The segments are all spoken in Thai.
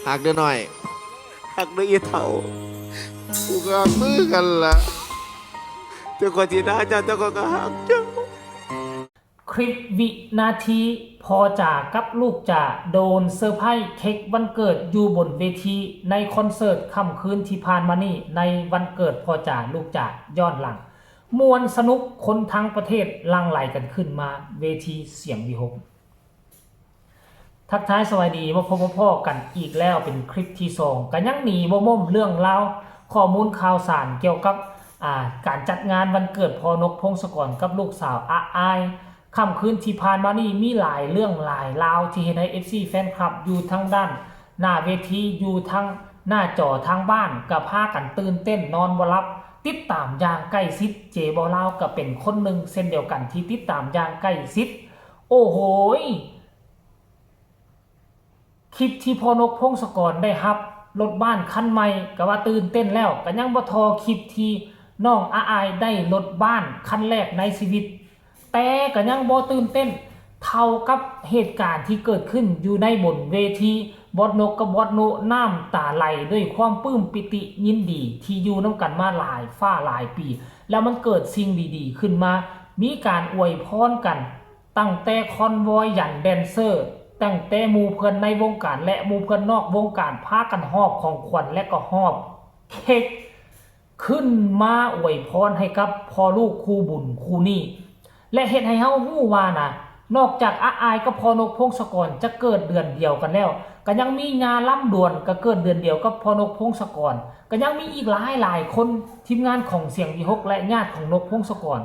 หักเด้อหน่อยหักด้วยอีเถ่ากูก็มือกันละเจ้าคนที่น่าเจ้าก็หักเจ้าคลิปวินาทีพอจ่ากับลูกจ่าโดนเซอร์ไพรส์เค้กวันเกิดอยู่บนเวทีในคอนเสิร์ตค่ำคืนที่ผ่านมานี่ในวันเกิดพอจ่าลูกจ่าย้อนหลังมวลสนุกคนทั้งประเทศหลั่งไหลกันขึ้นมาเวทีเสียงวิหกทักทายสวัสดีมาพบพ่อกันอีกแล้วเป็นคลิปที่2กันยังหนีบ่ม่มเรื่องราวข้อมูลข่าวสารเกี่ยวกับการจัดงานวันเกิดพอนกพงศกรกับลูกสาวอายค่ำคืนที่ผ่านมานี่มีหลายเรื่องหลายราวที่เห็นให้ FC แฟนคลับอยู่ทั้งด้านหน้าเวทีอยู่ทั้งหน้าจอทางบ้านกับพากันตื่นเต้นนอนบ่หลับติดตามอย่างใกล้ชิดเจบอลาวก็เป็นคนหนึ่งเช่นเดียวกันที่ติดตามอย่างใกล้ชิดโอ้โหคลิปที่พอนกพงศกรได้รับรถบ้านคันใหม่ก็ว่าตื่นเต้นแล้วก็ยังบ่ทอคลิปที่น้องอายได้รถบ้านคันแรกในชีวิตแต่ก็ยังบ่ตื่นเต้นเท่ากับเหตุการณ์ที่เกิดขึ้นอยู่ในบนเวทีบอสนกกับบอสโนน้ำตาไหลด้วยความปลื้มปิติยินดีที่อยู่น้ำกันมาหลายฟ้าหลายปีแล้วมันเกิดสิ่งดีๆขึ้นมามีการอวยพรกันตั้งแต่คอนวอยยันแดนเซอร์ตั้งแต่หมู่เพื่อนในวงการและหมู่เพื่อนนอกวงการพากันหอบของขวัญและก็หอบเค้กขึ้นมาอวยพรให้กับพ่อลูกคู่บุญคู่นี้และเฮ็ดให้เฮาฮู้ว่านะนอกจากอายกับพอนกพงศกรจะเกิดเดือนเดียวกันแล้วก็ยังมีงานล่ำดวนก็เกิดเดือนเดียวกับพอนกพงศกรก็ยังมีอีกหลายคนทีมงานของเสียงวิหกและญาติของนกพงศกร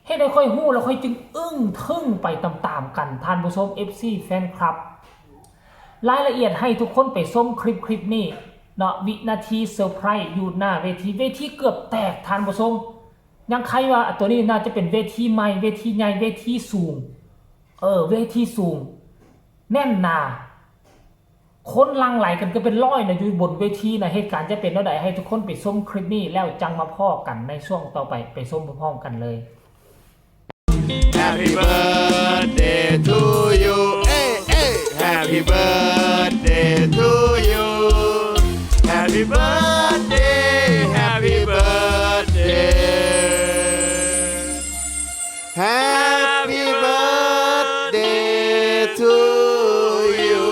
เฮ็ดให้ค่อยฮู้แล้วค่อยจึงอึ้งทึ่งไปตามๆกันท่านผู้ชม FC แฟนคลับรายละเอียดให้ทุกคนไปชมคลิปนี้เนาะวินาทีเซอร์ไพรส์อยู่หน้าเวทีเกือบแตกท่านผู้ชมยังใครว่าตัวนี้น่าจะเป็นเวทีใหม่เวทีใหญ่เวทีสูงเวทีสูงแน่นหนาคนลังไหลกันก็เป็นร้อยนะอยู่บนเวทีนะเหตุการณ์จะเป็นเท่าใดให้ทุกคนไปชมคลิปนี้แล้วจังมาพ่อกันในช่วงต่อไปชมพร้อมๆกันเลย Happy birthday to you เอ้เอ้ Happy birthday to you Happy birthday Happy birthday Happy birthday to you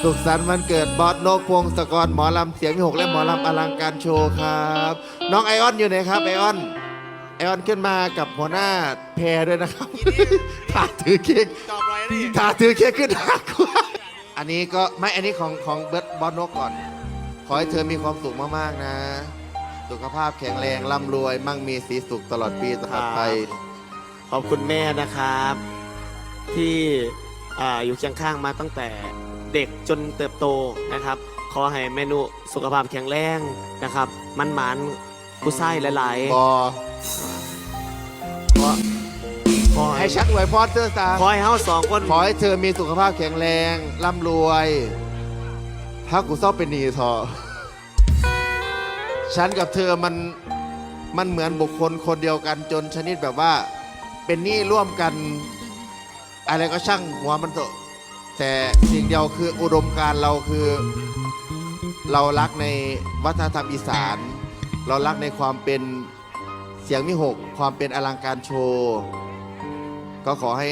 สุขสันต์วันเกิดบอสนกพงศกรหมอลำเสียงวิหกและหมอลำอลังการโชว์ครับน้องไอออนอยู่ไหนครับไอออนขึ้นมากับหัวหน้าแพรด้วยนะครับถาถือเค้กถาถือเค้กขึ้นหักอันนี้ก็ไม่อันนี้ของเบิร์ดบอสนกก่อนขอให้เธอมีความสุขมากๆนะสุขภาพแข็งแรงร่ำรวยมั่งมีสีสุขตลอดปีตลอดไปขอบคุณแม่นะครับ ที่อยู่เคียงข้างมาตั้งแต่เด็กจนเติบโตนะครับขอให้แม่นุสุขภาพแข็งแรงนะครับมันผู้ชายหลายๆขอให้ชักไว้พอดเตอร์ตาขอให้เฮาสองคนขอให้เธอมีสุขภาพแข็งแรงร่ำรวยถ้ากูเศร้าเป็นหนี้ทอฉันกับเธอมันเหมือนบุคคลคนเดียวกันจนชนิดแบบว่าเป็นหนี้ร่วมกันอะไรก็ช่างหัวมันเถอะแต่สิ่งเดียวคืออุดมการณ์เราคือเรารักในวัฒนธรรมอีสานเรารักในความเป็นเสียงวิหกความเป็นอลังการโชว์ก็ขอให้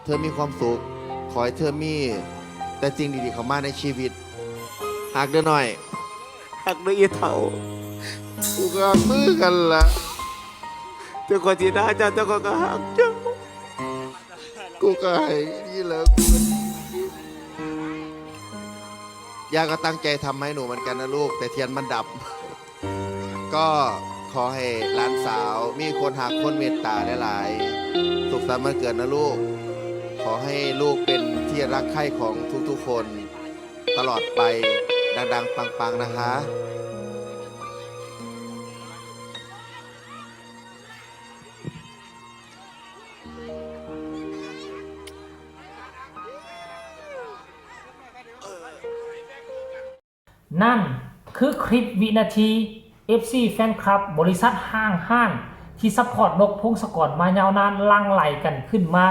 เธอมีความสุขขอให้เธอมีแต่จริงดีๆเข้ามาในชีวิตหักเด้อหน่อยหักด้วยอีเถ่ากูก็มือกันละเจ้าคนที่น่าเจ้าก็หักเจ้ากูก็ให้นี่แหละยาก็ตั้งใจทำให้หนูเหมือนกันนะลูกแต่เทียนมันดับก็ขอให้หลานสาวมีคนหักคนเมตตาหลายๆสุขสันต์วันเกิดนะลูกขอให้ลูกเป็นที่รักใคร่ของทุกๆคนตลอดไปดังๆปังๆนะคะนั่นคือคลิปวินาที FC แฟนคลับบริษัทห้างที่ซัพพอร์ตนกพงศกรมายาวนานลังไหลกันขึ้นมา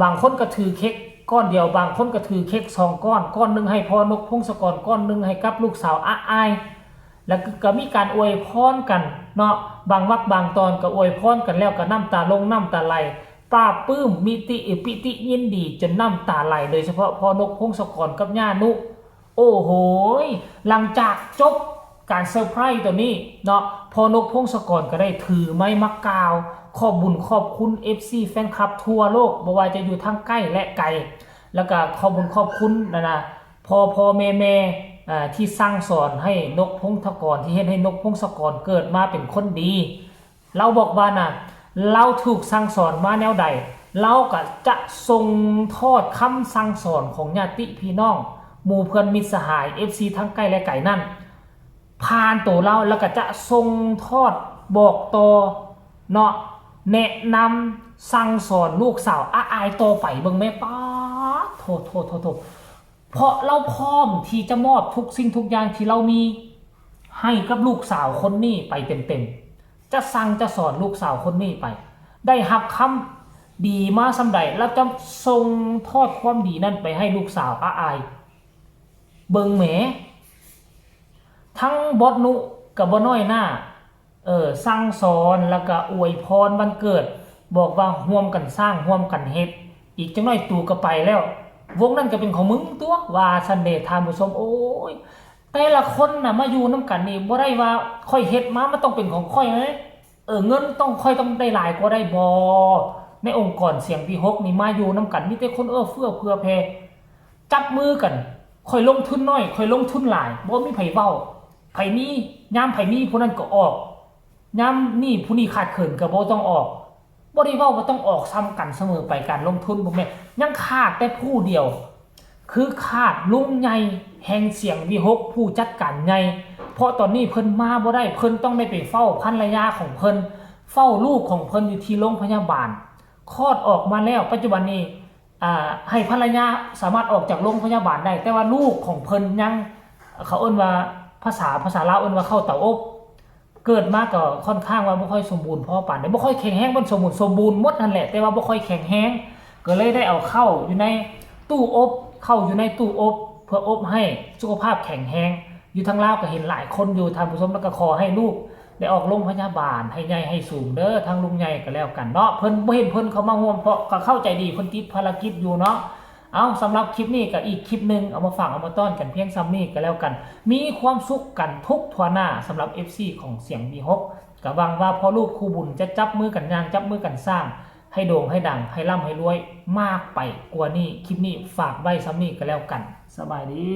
บางคนก็ถือเค้ก ก้อนเดียวบางคนก็ถือเค้ก2ก้อนก้อนหนึงให้พ่อนกพงศกรก้อนหนึงให้กับลูกสาวอาอายแล้วก็มีการอวยพรกันเนาะบางวรรคบางตอนก็อวยพรกันแล้วก็น้ำตาลงน้ำตาไหลปลาบปลื้มมีปิติยินดีจนน้ำตาไหลโดยเฉพาะพ่อนกพงศกรกับย่านุโอ้โหหลังจากจบการเซอร์ไพรส์ตัวนี้เนาะพ่อนกพงศกรก็ได้ถือไม้มากาวขอบบุญขอบคุณ FC แฟนคลับทั่วโลกบ่ว่าจะอยู่ทั้งใกล้และไกลแล้วก็ขอบบุญขอบคุณนะพ่อแม่ที่สั่งสอนให้นกพงศกรที่เฮ็ดให้นกพงศกรเกิดมาเป็นคนดีเราบอกว่านะเราถูกสั่งสอนมาแนวใดเราก็จะส่งทอดคำสั่งสอนของญาติพี่น้องหมู่เพื่อนมิตรสหาย FC ทั้งใกล้และไกลนั่นผ่านตัวเราแล้วก็จะส่งทอดบอกต่อเนาะแนะนำสั่งสอนลูกสาวอาอายต่อไปเบิ่งแม่ป้าโทษเพราะเราพร้อมที่จะมอบทุกสิ่งทุกอย่างที่เรามีให้กับลูกสาวคนนี้ไปเต็มๆจะสั่งจะสอนลูกสาวคนนี้ไปได้รับคำดีมาสำใดแล้วจะส่งทอดความดีนั่นไปให้ลูกสาวอาอายเบิ่งแหมทั้งบอสนุกับบ่น้อยหน้าสั่งสอนแล้วก็อวยพรวันเกิดบอกว่าร่วมกันสร้างร่วมกันเฮ็ดอีกจังน้อยตู่ก็ไปแล้ววงนั้นก็เป็นของมึงตัวว่าซันเดย์ทานผู้ชมโอ้ยแต่ละคนน่ะมาอยู่นำกันนี่บ่ได้ว่าค่อยเฮ็ดมามันต้องเป็นของค่อยมั้ยเงินต้องค่อยต้องได้หลายกว่าได้บ่ในองค์กรเสียงที่6นี่มาอยู่นำกันมีแต่คนเฟื้อเผื่อแผ่จับมือกันค่อยลงทุนน้อยค่อยลงทุนหลายบ่มีไผเว้าไผมียามไผมีผู้นั้นก็ออกยามนี่ผู้นี้ขาดเขินก็บ่ต้องออกบ่ได้เว้าว่าต้องออกซ้ำกันเสมอไปการลงทุนบ่แม่ยังขาดแต่ผู้เดียวคือขาดลุงใหญ่แห่งเสียงวิหกผู้จัดการใหญ่เพราะตอนนี้เพิ่นมาบ่ได้เพิ่นต้องได้ไปเฝ้าภรรยาของเพิ่นเฝ้าลูกของเพิ่นอยู่ที่โรงพยาบาลคลอดออกมาแล้วปัจจุบันนี้ให้ภรรยาสามารถออกจากโรงพยาบาลได้แต่ว่าลูกของเพิ่นยังเขาเอิ้นว่าภาษาลาวเอิ้นว่าเข้าเตาอบเกิดมาก็ค่อนข้างว่าบ่ค่อยสมบูรณ์พอปานใดบ่ค่อยแข็งแรงบ่สมบูรณ์หมดนั่นแหละแต่ว่าบ่ค่อยแข็งแรงก็เลยได้เอาเข้าอยู่ในตู้อบเพื่ออบให้สุขภาพแข็งแรงอยู่ทางลาวก็เห็นหลายคนอยู่ท่านผู้ชมแล้วก็ขอให้ลูกได้ออกโรงพยาบาลให้ใหญ่ให้สูงเด้อทางลุงใหญ่ก็แล้วกันเนาะเพิ่นบ่เห็นเพิ่นเขามาร่วมเพราะก็เข้าใจดีเพิ่นติดภารกิจอยู่เนาะเอาสำหรับคลิปนี้ก็อีกคลิปนึงเอามาฝากเอามาต้อนกันเพียงซ้ำนี้ก็แล้วกันมีความสุขกันทุกทั่วหน้าสำหรับ FC ของเสียง V6 ก็หวังว่าพอลูกคู่บุญจะจับมือกันย่างจับมือกันสร้างให้โด่งให้ดังให้ร่ำให้รวยมากไปกว่านี้คลิปนี้ฝากไว้ซ้ำนี้ก็แล้วกันสบายดี